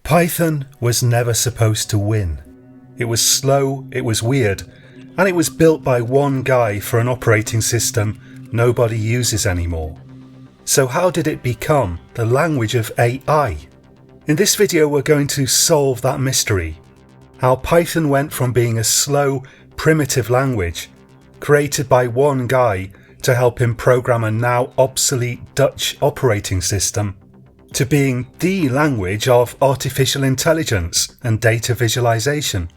Python was never supposed to win. It was slow, it was weird, and it was built by one guy for an operating system nobody uses anymore. So how did it become the language of AI? In this video we're going to solve that mystery. How Python went from being a slow, primitive language created by one guy to help him program a now obsolete Dutch operating system to being the language of artificial intelligence and data visualization.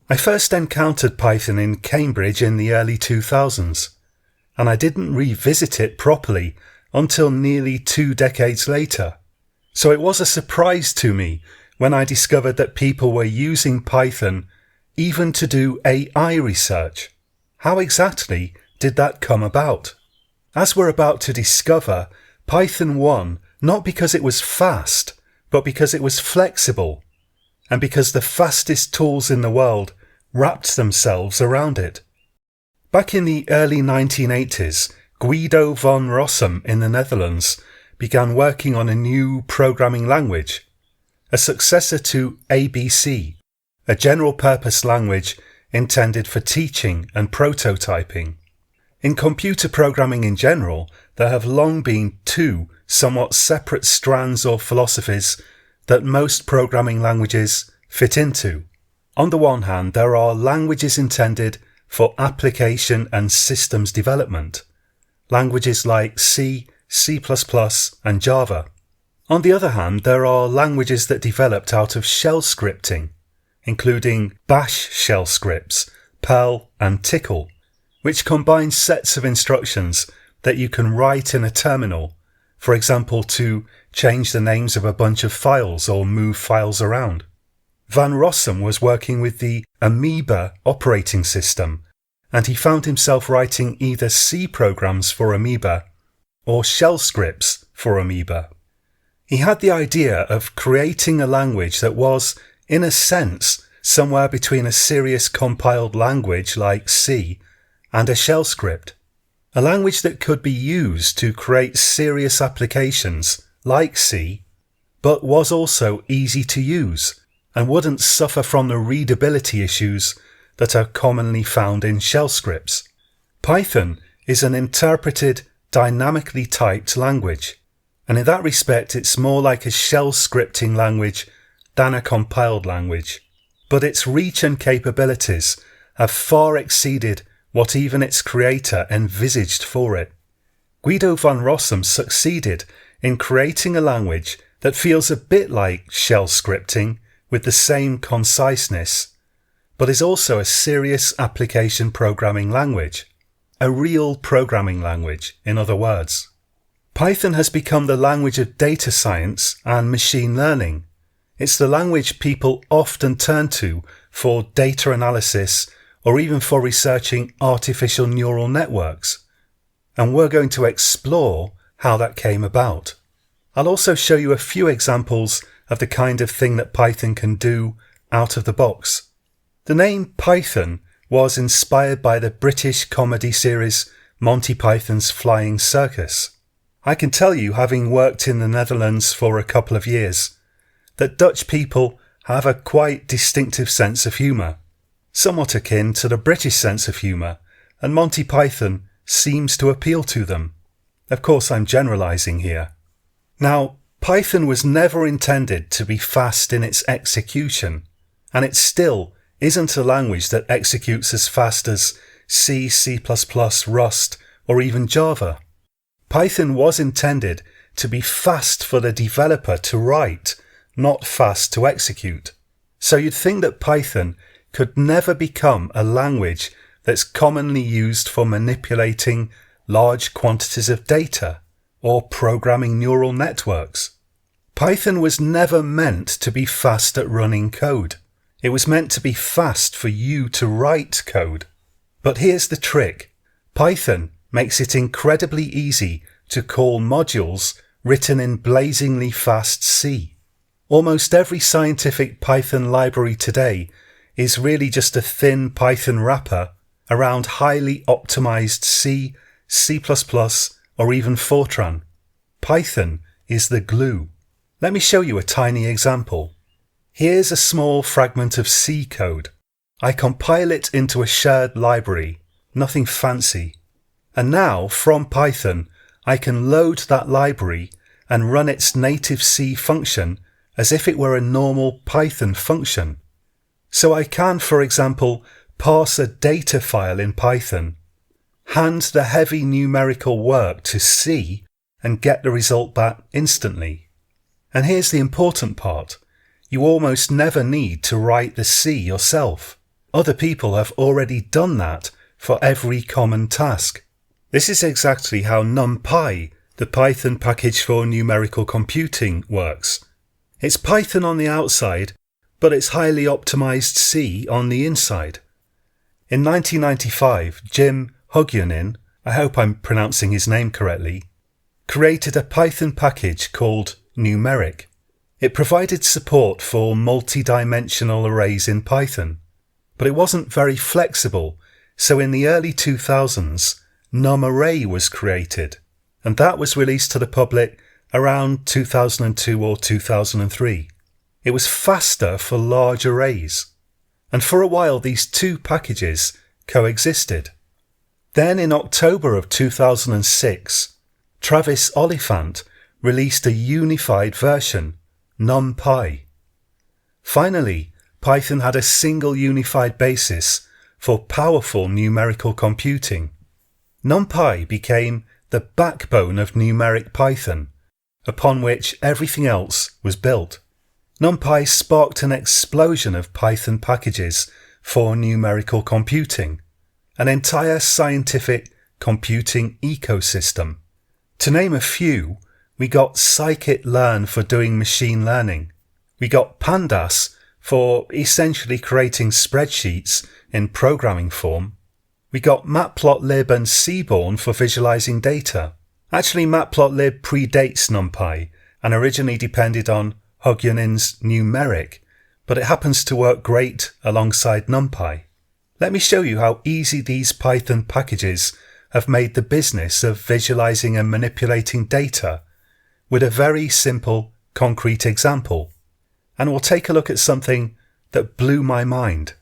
I first encountered Python in Cambridge in the early 2000s, and I didn't revisit it properly until nearly 2 decades later. So it was a surprise to me when I discovered that people were using Python even to do AI research. How exactly did that come about? As we're about to discover, Python won not because it was fast, but because it was flexible, and because the fastest tools in the world wrapped themselves around it. Back in the early 1980s, Guido van Rossum in the Netherlands began working on a new programming language, a successor to ABC, a general-purpose language intended for teaching and prototyping. In computer programming in general, there have long been two somewhat separate strands or philosophies that most programming languages fit into. On the one hand, there are languages intended for application and systems development, languages like C, C++, and Java. On the other hand, there are languages that developed out of shell scripting, including Bash shell scripts, Perl, and Tcl, which combine sets of instructions that you can write in a terminal, for example to change the names of a bunch of files or move files around. Van Rossum was working with the Amoeba operating system, and he found himself writing either C programs for Amoeba or shell scripts for Amoeba. He had the idea of creating a language that was, in a sense, somewhere between a serious compiled language like C and a shell script. A language that could be used to create serious applications like C, but was also easy to use and wouldn't suffer from the readability issues that are commonly found in shell scripts. Python is an interpreted, dynamically typed language, and in that respect it's more like a shell scripting language than a compiled language. But its reach and capabilities have far exceeded what even its creator envisaged for it. Guido van Rossum succeeded in creating a language that feels a bit like shell scripting with the same conciseness, but is also a serious application programming language. A real programming language, in other words. Python has become the language of data science and machine learning. It's the language people often turn to for data analysis or even for researching artificial neural networks. And we're going to explore how that came about. I'll also show you a few examples of the kind of thing that Python can do out of the box. The name Python was inspired by the British comedy series Monty Python's Flying Circus. I can tell you, having worked in the Netherlands for a couple of years, that Dutch people have a quite distinctive sense of humour, somewhat akin to the British sense of humour, and Monty Python seems to appeal to them. Of course, I'm generalising here. Now, Python was never intended to be fast in its execution, and it still isn't a language that executes as fast as C, C++, Rust, or even Java. Python was intended to be fast for the developer to write, not fast to execute. So you'd think that Python could never become a language that's commonly used for manipulating large quantities of data or programming neural networks. Python was never meant to be fast at running code. It was meant to be fast for you to write code. But here's the trick. Python makes it incredibly easy to call modules written in blazingly fast C. Almost every scientific Python library today is really just a thin Python wrapper around highly optimized C, C++, or even Fortran. Python is the glue. Let me show you a tiny example. Here's a small fragment of C code. I compile it into a shared library, nothing fancy. And now, from Python, I can load that library and run its native C function as if it were a normal Python function. So I can, for example, parse a data file in Python, hand the heavy numerical work to C and get the result back instantly. And here's the important part. You almost never need to write the C yourself. Other people have already done that for every common task. This is exactly how NumPy, the Python package for numerical computing, works. It's Python on the outside, but it's highly optimized C on the inside. In 1995, Jim Hogyanin, I hope I'm pronouncing his name correctly, created a Python package called Numeric. It provided support for multi-dimensional arrays in Python, but it wasn't very flexible, so in the early 2000s, NumArray was created, and that was released to the public around 2002 or 2003. It was faster for large arrays, and for a while these two packages coexisted. Then in October of 2006, Travis Oliphant released a unified version, NumPy. Finally, Python had a single unified basis for powerful numerical computing. NumPy became the backbone of numeric Python, upon which everything else was built. NumPy sparked an explosion of Python packages for numerical computing, an entire scientific computing ecosystem. To name a few, we got scikit-learn for doing machine learning. We got Pandas for essentially creating spreadsheets in programming form. We got Matplotlib and Seaborn for visualizing data. Actually, Matplotlib predates NumPy and originally depended on Hogyanin's Numeric, but it happens to work great alongside NumPy. Let me show you how easy these Python packages have made the business of visualizing and manipulating data with a very simple, concrete example. And we'll take a look at something that blew my mind.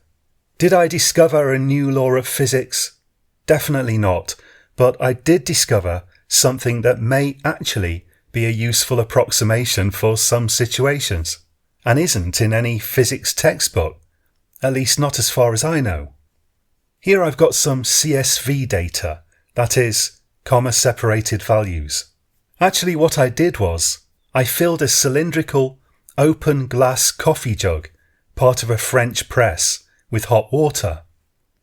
Did I discover a new law of physics? Definitely not, but I did discover something that may actually be a useful approximation for some situations, and isn't in any physics textbook, at least not as far as I know. Here I've got some CSV data, that is, comma-separated values. Actually what I did was, I filled a cylindrical, open glass coffee jug, part of a French press, with hot water.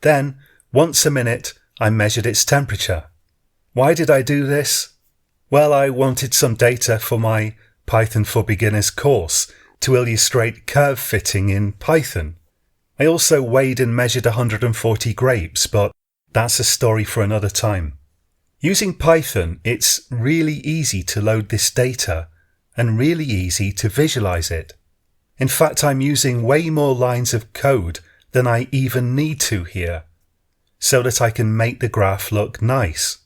Then, once a minute, I measured its temperature. Why did I do this? Well, I wanted some data for my Python for Beginners course to illustrate curve fitting in Python. I also weighed and measured 140 grapes, but that's a story for another time. Using Python, it's really easy to load this data and really easy to visualize it. In fact, I'm using way more lines of code than I even need to here, so that I can make the graph look nice.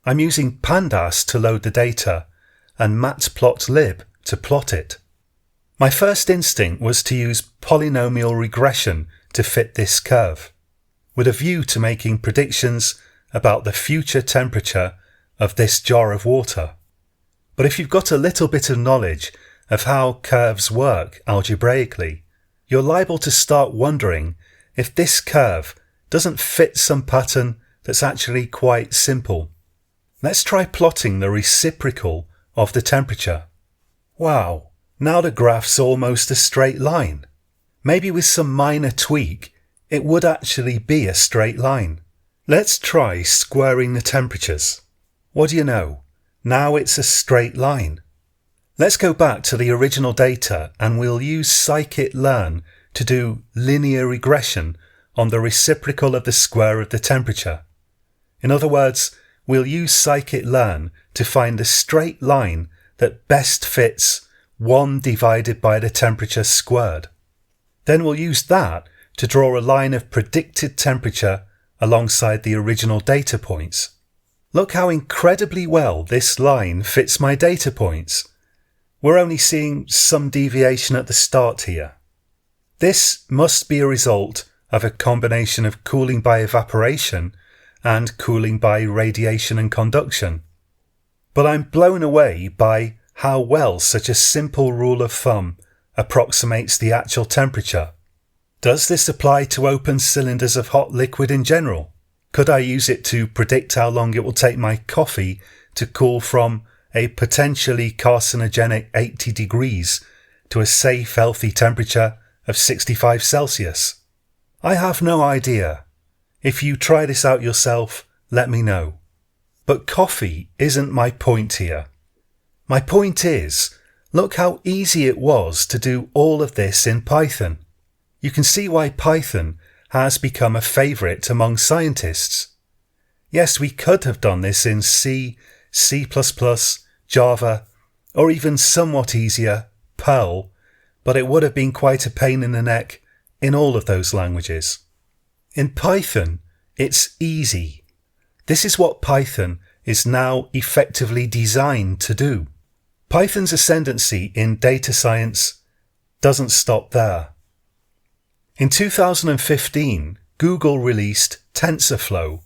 I'm using Pandas to load the data and Matplotlib to plot it. My first instinct was to use polynomial regression to fit this curve, with a view to making predictions about the future temperature of this jar of water. But if you've got a little bit of knowledge of how curves work algebraically, you're liable to start wondering if this curve doesn't fit some pattern that's actually quite simple. Let's try plotting the reciprocal of the temperature. Wow, now the graph's almost a straight line. Maybe with some minor tweak, it would actually be a straight line. Let's try squaring the temperatures. What do you know? Now it's a straight line. Let's go back to the original data and we'll use scikit-learn to do linear regression on the reciprocal of the square of the temperature. In other words, we'll use scikit-learn to find the straight line that best fits 1 divided by the temperature squared. Then we'll use that to draw a line of predicted temperature alongside the original data points. Look how incredibly well this line fits my data points. we're only seeing some deviation at the start here. This must be a result of a combination of cooling by evaporation and cooling by radiation and conduction. But I'm blown away by how well such a simple rule of thumb approximates the actual temperature. Does this apply to open cylinders of hot liquid in general? Could I use it to predict how long it will take my coffee to cool from a potentially carcinogenic 80 degrees to a safe, healthy temperature of 65 Celsius? I have no idea. If you try this out yourself, let me know. But coffee isn't my point here. My point is, look how easy it was to do all of this in Python. You can see why Python has become a favourite among scientists. Yes, we could have done this in C, C++, Java, or even somewhat easier, Perl, but it would have been quite a pain in the neck in all of those languages. In Python, it's easy. This is what Python is now effectively designed to do. Python's ascendancy in data science doesn't stop there. In 2015, Google released TensorFlow.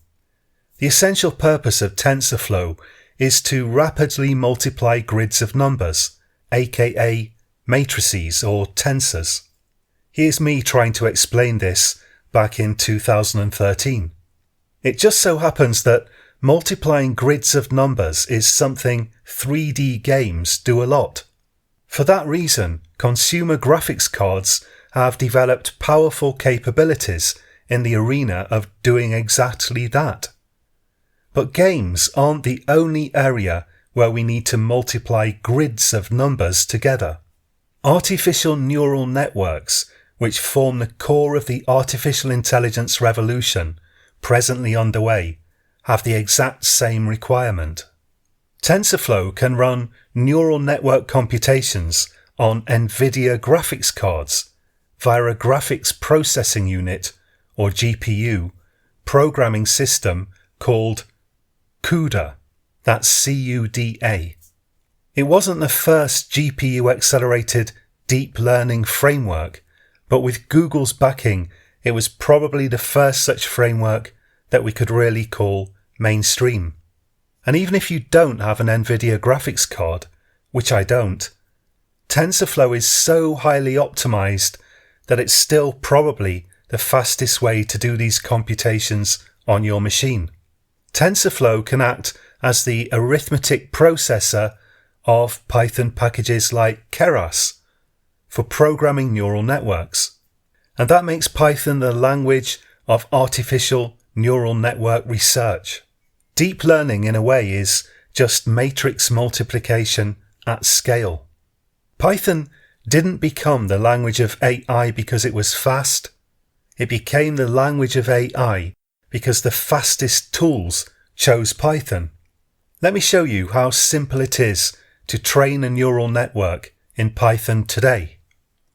The essential purpose of TensorFlow is to rapidly multiply grids of numbers, aka matrices or tensors. Here's me trying to explain this back in 2013. It just so happens that multiplying grids of numbers is something 3D games do a lot. For that reason, consumer graphics cards have developed powerful capabilities in the arena of doing exactly that. But games aren't the only area where we need to multiply grids of numbers together. Artificial neural networks, which form the core of the artificial intelligence revolution presently underway, have the exact same requirement. TensorFlow can run neural network computations on NVIDIA graphics cards via a graphics processing unit, or GPU, programming system called CUDA. That's C-U-D-A. It wasn't the first GPU-accelerated deep learning framework, but with Google's backing, it was probably the first such framework that we could really call mainstream. And even if you don't have an NVIDIA graphics card, which I don't, TensorFlow is so highly optimized that it's still probably the fastest way to do these computations on your machine. TensorFlow can act as the arithmetic processor of Python packages like Keras for programming neural networks. And that makes Python the language of artificial neural network research. Deep learning, in a way, is just matrix multiplication at scale. Python didn't become the language of AI because it was fast. It became the language of AI because the fastest tools chose Python. Let me show you how simple it is to train a neural network in Python today.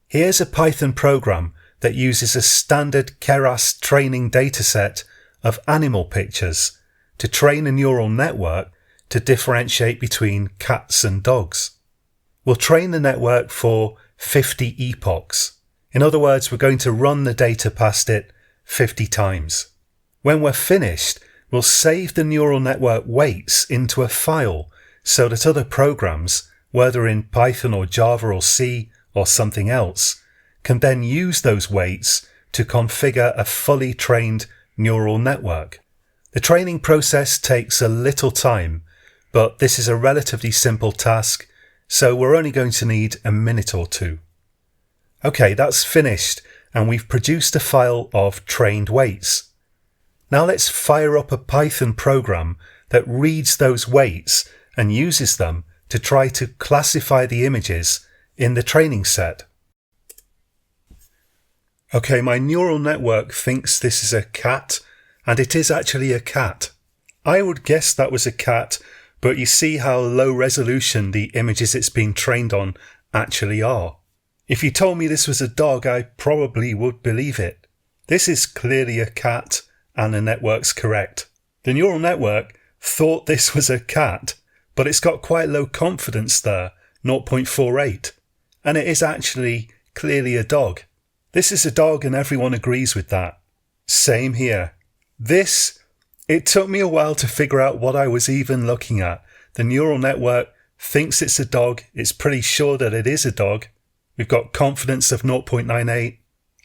Here's a Python program that uses a standard Keras training dataset of animal pictures to train a neural network to differentiate between cats and dogs. We'll train the network for 50 epochs. In other words, we're going to run the data past it 50 times. When we're finished, we'll save the neural network weights into a file so that other programs, whether in Python or Java or C or something else, can then use those weights to configure a fully trained neural network. The training process takes a little time, but this is a relatively simple task, so we're only going to need a minute or two. Okay, that's finished, and we've produced a file of trained weights. Now let's fire up a Python program that reads those weights and uses them to try to classify the images in the training set. Okay, my neural network thinks this is a cat, and it is actually a cat. I would guess that was a cat, but you see how low resolution the images it's been trained on actually are. If you told me this was a dog, I probably would believe it. This is clearly a cat, and the network's correct. The neural network thought this was a cat, but it's got quite low confidence there 0.48, and it is actually clearly a dog. This is a dog and everyone agrees with that. Same here. It took me a while to figure out what I was even looking at. The neural network thinks it's a dog, it's pretty sure that it is a dog. We've got confidence of 0.98,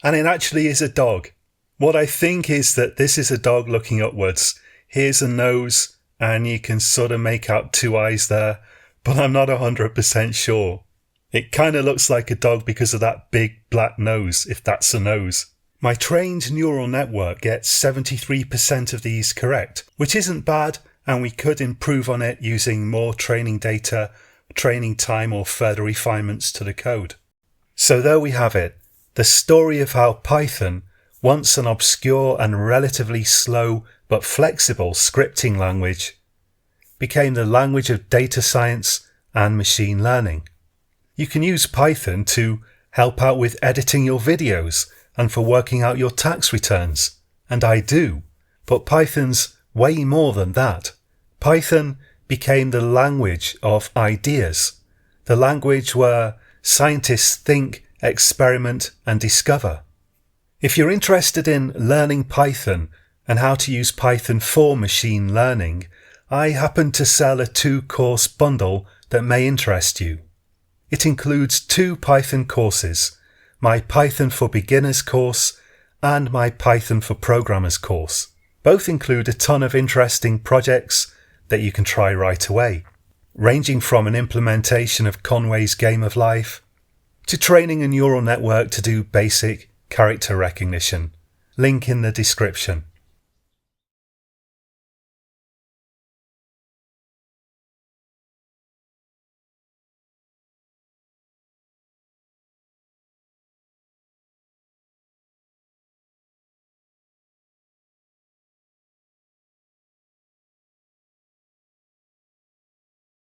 and it actually is a dog. What I think is that this is a dog looking upwards. Here's a nose, and you can sort of make out two eyes there, but I'm not 100% sure. It kind of looks like a dog because of that big black nose, if that's a nose. My trained neural network gets 73% of these correct, which isn't bad, and we could improve on it using more training data, training time, or further refinements to the code. So there we have it, the story of how Python, once an obscure and relatively slow but flexible scripting language, became the language of data science and machine learning. You can use Python to help out with editing your videos and for working out your tax returns, and I do, but Python's way more than that. Python became the language of ideas, the language where scientists think, experiment, and discover. If you're interested in learning Python and how to use Python for machine learning, I happen to sell a 2-course bundle that may interest you. It includes 2 Python courses, my Python for Beginners course and my Python for Programmers course. Both include a ton of interesting projects that you can try right away, ranging from an implementation of Conway's Game of Life to training a neural network to do basic character recognition. Link in the description.